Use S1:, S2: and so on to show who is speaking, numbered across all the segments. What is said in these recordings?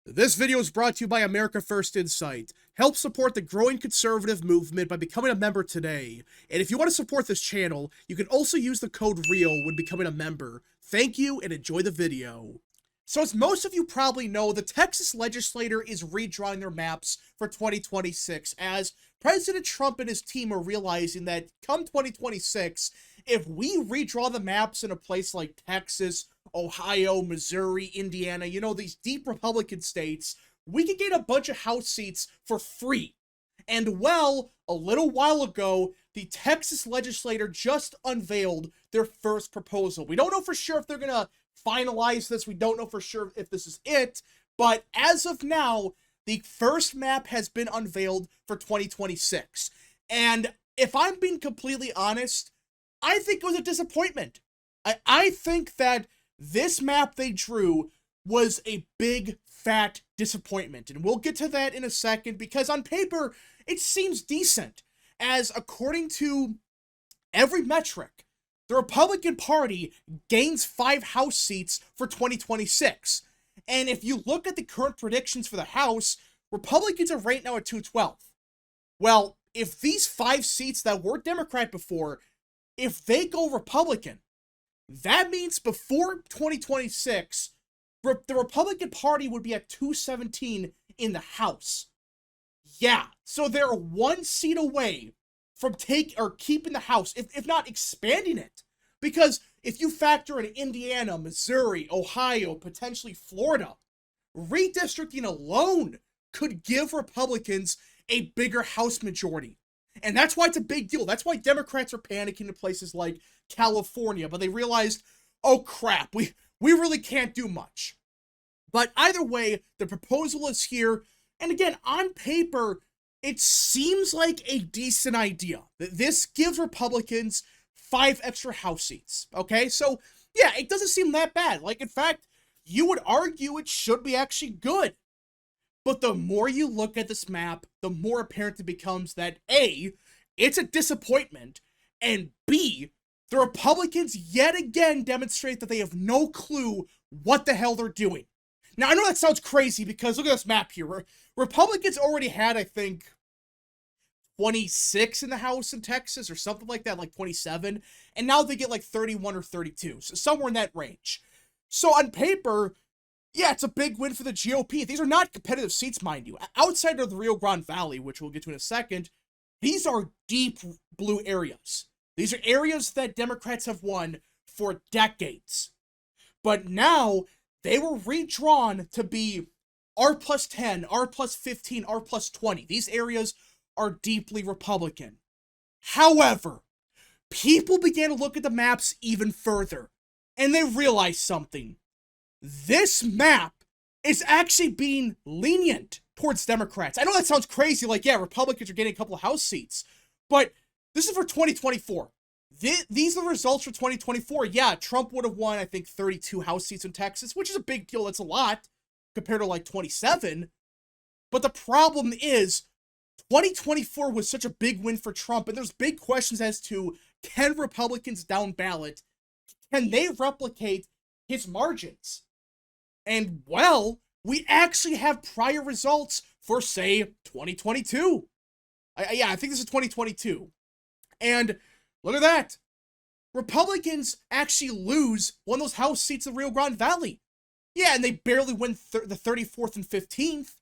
S1: This video is brought to you by America First Insight. Help support the growing conservative movement by becoming a member today. And if you want to support this channel, you can also use the code REAL when becoming a member. Thank you and enjoy the video. So as most of you probably know, the Texas legislature is redrawing their maps for 2026 as President Trump and his team are realizing that come 2026, if we redraw the maps in a place like Texas, Ohio, Missouri, Indiana, these deep Republican states, we can get a bunch of House seats for free. And well, a little while ago, the Texas legislature just unveiled their first proposal. We don't know for sure if they're going to finalize this. We don't know for sure if this is it. But as of now, the first map has been unveiled for 2026. And if I'm being completely honest, I think it was a disappointment. I think that this map they drew was a big, fat disappointment. And we'll get to that in a second because on paper, it seems decent. As according to every metric, the Republican Party gains 5 House seats for 2026. And if you look at the current predictions for the House, Republicans are right now at 212. Well, if these 5 seats that were Democrat before, if they go Republican, that means before 2026, the Republican Party would be at 217 in the House. Yeah, so they're 1 seat away from keeping the House, if not expanding it. Because if you factor in Indiana, Missouri, Ohio, potentially Florida, redistricting alone could give Republicans a bigger House majority. And that's why it's a big deal. That's why Democrats are panicking in places like California, but they realized, oh crap, we really can't do much. But either way, the proposal is here. And again, on paper, it seems like a decent idea. This gives Republicans 5 extra House seats. Okay, so yeah, it doesn't seem that bad. Like, in fact, you would argue it should be actually good. But the more you look at this map, the more apparent it becomes that A, it's a disappointment, and B, the Republicans yet again demonstrate that they have no clue what the hell they're doing. Now, I know that sounds crazy because look at this map here. Republicans already had, I think, 26 in the House in Texas or something like that, like 27, and now they get like 31 or 32, so somewhere in that range. So on paper, yeah, it's a big win for the GOP. These are not competitive seats, mind you. Outside of the Rio Grande Valley, which we'll get to in a second, these are deep blue areas. These are areas that Democrats have won for decades. But now, they were redrawn to be R plus 10, R plus 15, R plus 20. These areas are deeply Republican. However, people began to look at the maps even further, and they realized something. This map is actually being lenient towards Democrats. I know that sounds crazy, like, yeah, Republicans are getting a couple of House seats, but this is for 2024. These are the results for 2024. Yeah, Trump would have won, I think, 32 House seats in Texas, which is a big deal. That's a lot compared to, like, 27. But the problem is, 2024 was such a big win for Trump, and there's big questions as to, can Republicans down ballot, can they replicate his margins? And, well, we actually have prior results for, say, 2022. I think this is 2022. And look at that. Republicans actually lose one of those House seats in Rio Grande Valley. Yeah, and they barely win the 34th and 15th,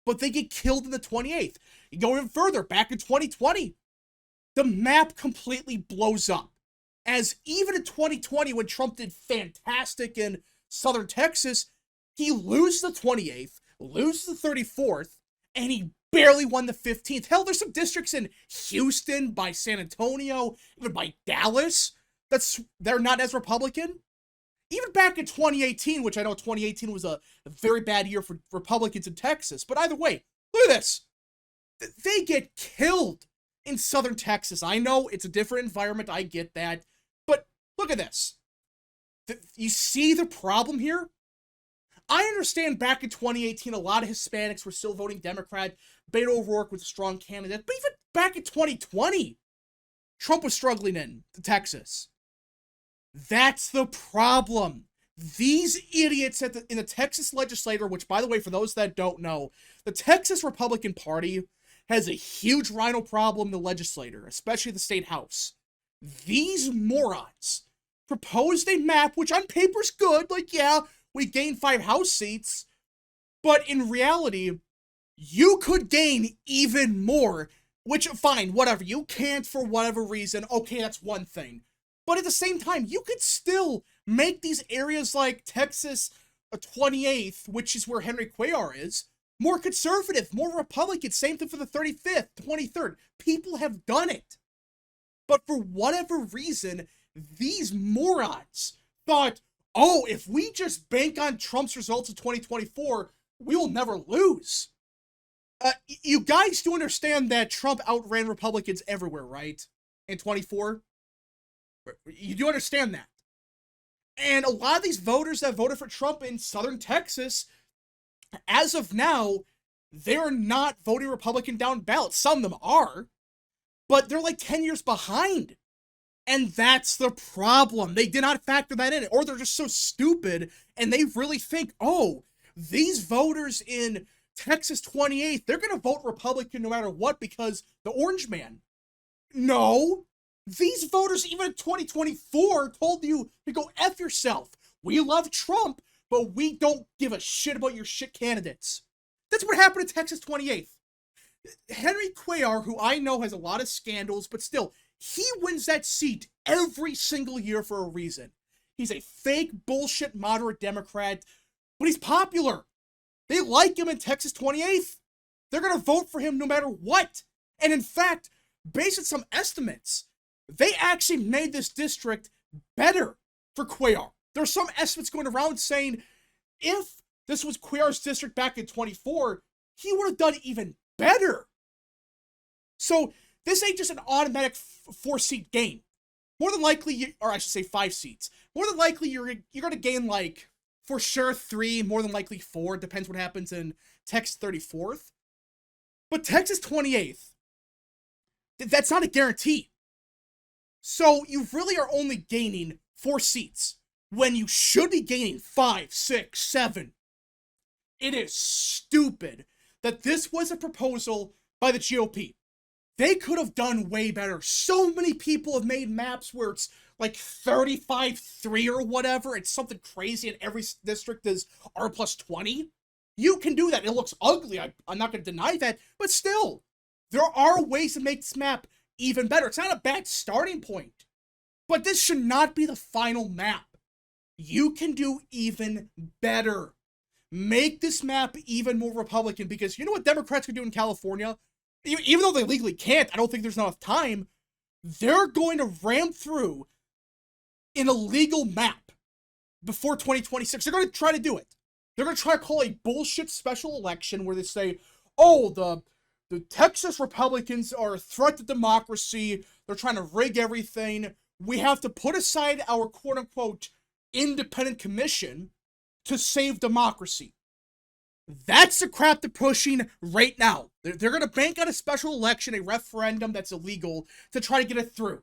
S1: but they get killed in the 28th. You go even further, back in 2020, the map completely blows up. As even in 2020, when Trump did fantastic in southern Texas, he loses the 28th, loses the 34th, and he barely won the 15th. Hell, there's some districts in Houston, by San Antonio, even by Dallas, they're not as Republican. Even back in 2018, which I know 2018 was a very bad year for Republicans in Texas, but either way, look at this. They get killed in southern Texas. I know it's a different environment, I get that, but look at this. You see the problem here? I understand back in 2018, a lot of Hispanics were still voting Democrat. Beto O'Rourke was a strong candidate. But even back in 2020, Trump was struggling in Texas. That's the problem. These idiots in the Texas legislature, which, by the way, for those that don't know, the Texas Republican Party has a huge rhino problem in the legislature, especially the state house. These morons proposed a map, which on paper's good, like, yeah, we gained 5 House seats, but in reality, you could gain even more, which, fine, whatever, you can't for whatever reason, okay, that's one thing. But at the same time, you could still make these areas like Texas 28th, which is where Henry Cuellar is, more conservative, more Republican. Same thing for the 35th, 23rd. People have done it. But for whatever reason, these morons thought, oh, if we just bank on Trump's results in 2024, we will never lose. You guys do understand that Trump outran Republicans everywhere, right? In 24? You do understand that. And a lot of these voters that voted for Trump in southern Texas, as of now, they're not voting Republican down ballot. Some of them are, but they're like 10 years behind. And that's the problem. They did not factor that in, or they're just so stupid, and they really think, oh, these voters in Texas 28th, they're going to vote Republican no matter what because the orange man. No. These voters, even in 2024, told you to go F yourself. We love Trump, but we don't give a shit about your shit candidates. That's what happened in Texas 28th. Henry Cuellar, who I know has a lot of scandals, but still, he wins that seat every single year for a reason. He's a fake bullshit moderate Democrat, but he's popular. They like him in Texas 28th. They're going to vote for him no matter what. And in fact, based on some estimates, they actually made this district better for Cuellar. There are some estimates going around saying if this was Cuellar's district back in 24, he would have done even better. So this ain't just an automatic 4-seat gain. More than likely, or I should say 5 seats. More than likely, you're going to gain, like, for sure 3, more than likely 4. It depends what happens in Texas 34th. But Texas 28th, that's not a guarantee. So you really are only gaining 4 seats when you should be gaining 5, 6, 7. It is stupid that this was a proposal by the GOP. They could have done way better. So many people have made maps where it's like 35-3 or whatever. It's something crazy, and every district is R+20. You can do that. It looks ugly. I'm not going to deny that. But still, there are ways to make this map even better. It's not a bad starting point. But this should not be the final map. You can do even better. Make this map even more Republican, because you know what Democrats could do in California? Even though they legally can't, I don't think there's enough time. They're going to ram through an illegal map before 2026. They're going to try to do it. They're going to try to call a bullshit special election where they say, oh, the Texas Republicans are a threat to democracy. They're trying to rig everything. We have to put aside our quote-unquote independent commission to save democracy. That's the crap they're pushing right now. They're going to bank on a special election, a referendum that's illegal, to try to get it through.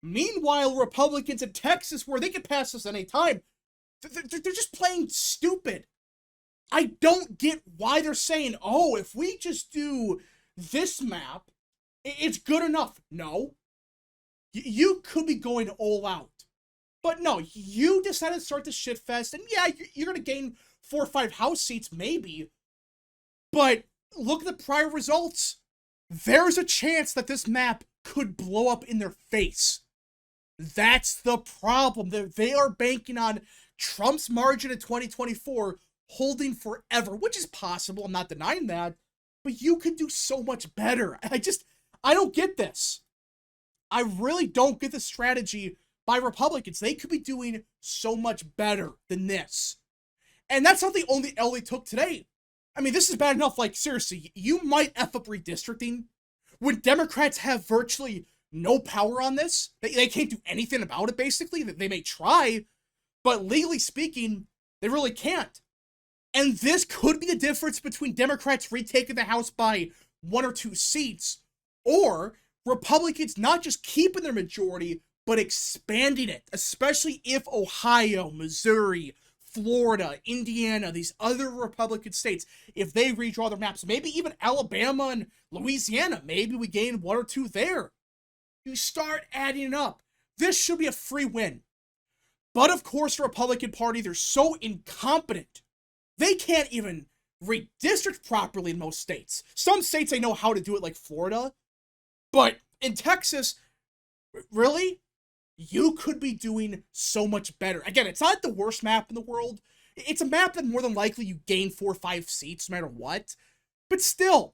S1: Meanwhile, Republicans in Texas, where they can pass this any time, they're just playing stupid. I don't get why they're saying, oh, if we just do this map, it's good enough. No. You could be going all out. But no, you decided to start the shitfest, and yeah, you're going to gain 4 or 5 House seats, maybe. But look at the prior results. There's a chance that this map could blow up in their face. That's the problem. They are banking on Trump's margin in 2024 holding forever, which is possible. I'm not denying that. But you could do so much better. I don't get this. I really don't get the strategy by Republicans. They could be doing so much better than this. And that's not the only L they took today. I mean, this is bad enough. Like, seriously, you might F up redistricting when Democrats have virtually no power on this. They can't do anything about it, basically. They may try, but legally speaking, they really can't. And this could be the difference between Democrats retaking the House by 1 or 2 seats, or Republicans not just keeping their majority, but expanding it, especially if Ohio, Missouri, Florida, Indiana, these other Republican states, if they redraw their maps, maybe even Alabama and Louisiana, maybe we gain 1 or 2 there. You start adding it up. This should be a free win. But of course, the Republican Party, they're so incompetent. They can't even redistrict properly in most states. Some states, they know how to do it, like Florida. But in Texas, really? You could be doing so much better. Again, it's not the worst map in the world. It's a map that more than likely you gain 4 or 5 seats no matter what. But still,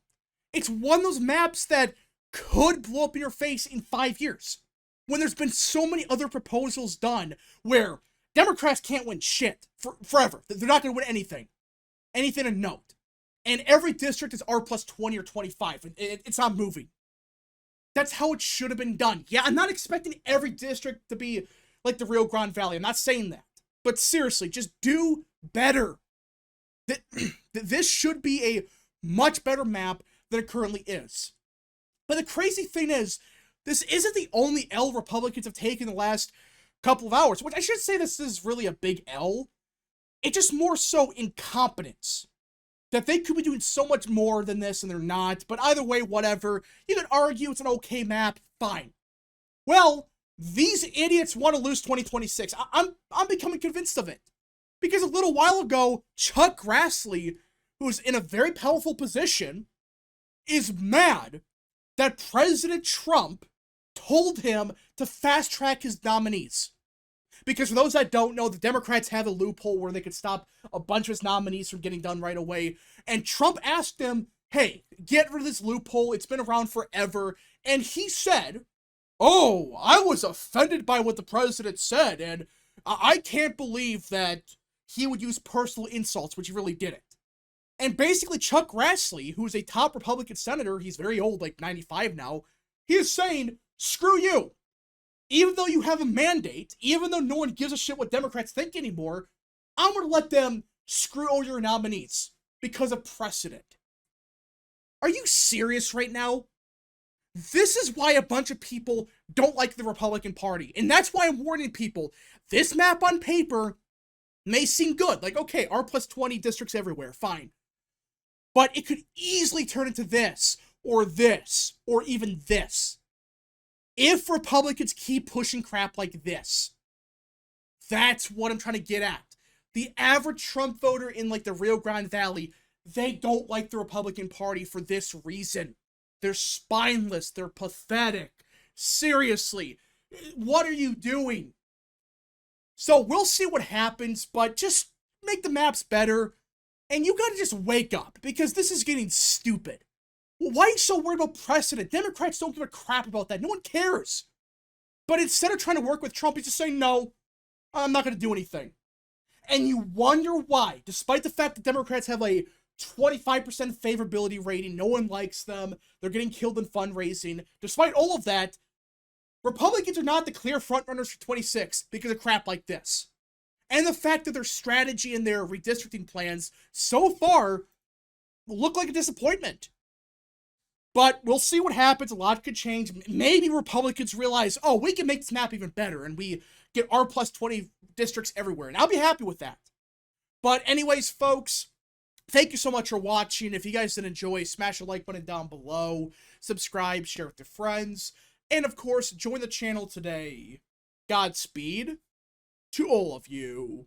S1: it's one of those maps that could blow up in your face in 5 years. When there's been so many other proposals done where Democrats can't win shit forever. They're not going to win anything. Anything of note. And every district is R plus 20 or 25. It's not moving. That's how it should have been done. Yeah, I'm not expecting every district to be like the Rio Grande Valley. I'm not saying that. But seriously, just do better. This should be a much better map than it currently is. But the crazy thing is, this isn't the only L Republicans have taken in the last couple of hours. Which I should say this is really a big L. It's just more so incompetence. That they could be doing so much more than this and they're not. But either way, whatever. You could argue it's an okay map. Fine. Well, these idiots want to lose 2026. I'm becoming convinced of it. Because a little while ago, Chuck Grassley, who's in a very powerful position, is mad that President Trump told him to fast-track his nominees. Because for those that don't know, the Democrats have a loophole where they could stop a bunch of his nominees from getting done right away. And Trump asked him, hey, get rid of this loophole. It's been around forever. And he said, oh, I was offended by what the president said. And I can't believe that he would use personal insults, which he really didn't. And basically, Chuck Grassley, who's a top Republican senator, he's very old, like 95 now, he is saying, screw you. Even though you have a mandate, even though no one gives a shit what Democrats think anymore, I'm going to let them screw over your nominees because of precedent. Are you serious right now? This is why a bunch of people don't like the Republican Party. And that's why I'm warning people. This map on paper may seem good. Like, okay, R plus 20 districts everywhere, fine. But it could easily turn into this, or even this. If Republicans keep pushing crap like this, that's what I'm trying to get at. The average Trump voter in like the Rio Grande Valley, they don't like the Republican Party for this reason. They're spineless. They're pathetic. Seriously, what are you doing? So we'll see what happens, but just make the maps better. And you gotta just wake up, because this is getting stupid. Why are you so worried about precedent? Democrats don't give a crap about that. No one cares. But instead of trying to work with Trump, he's just saying, no, I'm not going to do anything. And you wonder why, despite the fact that Democrats have a 25% favorability rating, no one likes them, they're getting killed in fundraising, despite all of that, Republicans are not the clear frontrunners for 26 because of crap like this. And the fact that their strategy and their redistricting plans so far look like a disappointment. But we'll see what happens. A lot could change. Maybe Republicans realize, oh, we can make this map even better, and we get R plus 20 districts everywhere. And I'll be happy with that. But anyways, folks, thank you so much for watching. If you guys did enjoy, smash the like button down below. Subscribe, share with your friends. And of course, join the channel today. Godspeed to all of you.